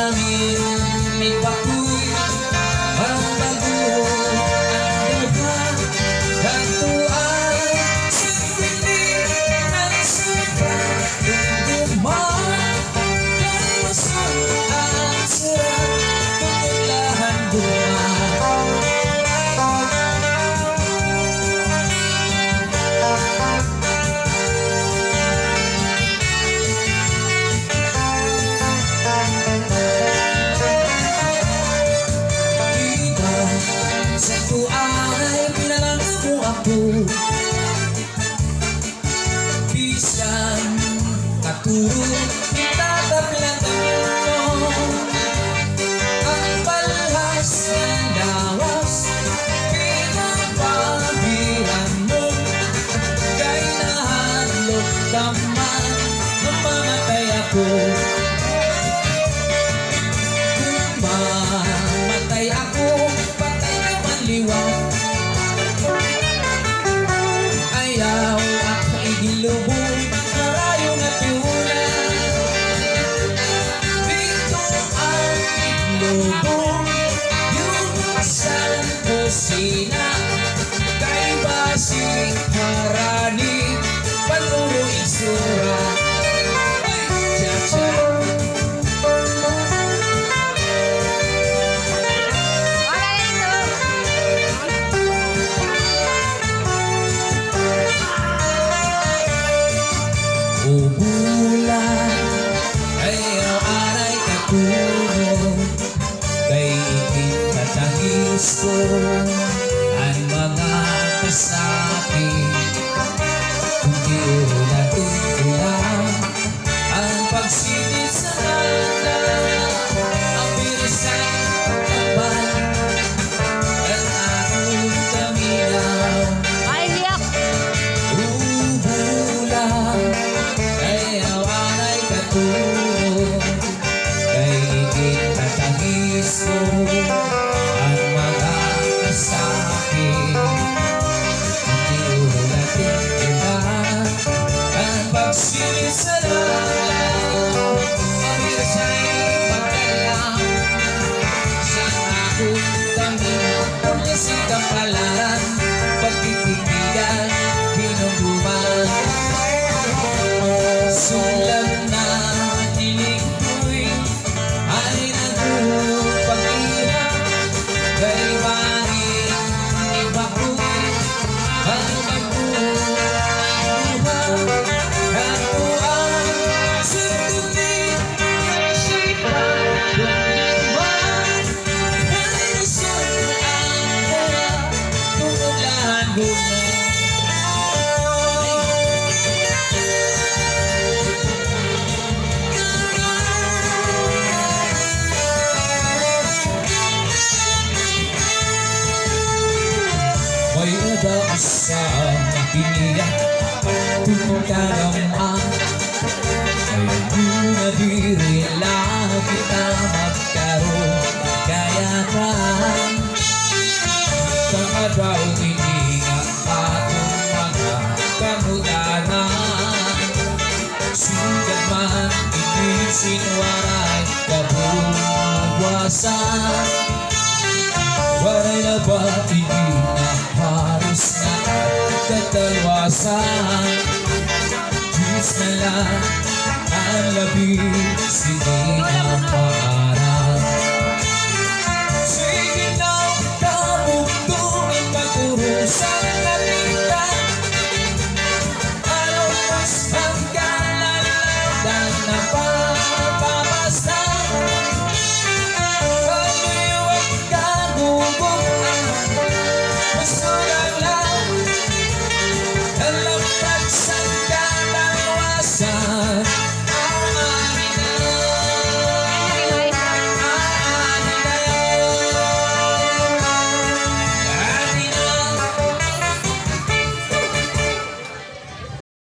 langit may bakoy ang bago ang daga katuan sa piling ng sopa tungguman kawasan ang sarap pagkaglahan duman. Sa tuay pinalangan mo ako bisan katuro itatablatan mo ang palhas ng lawas pinapahiran mo kay nahaglot ka man mamamatay ako. Mamatay ako liwag ayaw ako igilubog marayong at yunan dito ang iglubog yung San Kusina kay Basik Harani Panuro Isura bulan ay aray katulong kay ikinatangis ko ang mga kasapi kundi ulat-ulat ang pagsilid sa mata ang birisay kapal ang aking kaminaw ay hiyak bulan kay ikinatangis ko ang mga kasapi hindi ulatin iba ang pagsilid sa lalang pamirsay pagkalang sa akong taminaw pulising kapalaran pagtitigilan pinungguman sulam na hiling ko'y ay nagpapahirap kay maring iba ko'y ang magbubuha katuan sa tutig ng sipan tungguman ay nasaan ang harap tunggulan bunga. May uba sa piniyak kung kanaman ay nabirila kita magkaroon kayakan kakadaw ininga atong mga kamutanan sugat man inig sinwaray kabuwasan waray na ba halos na katalwasan Diyos na lang ang labing sinina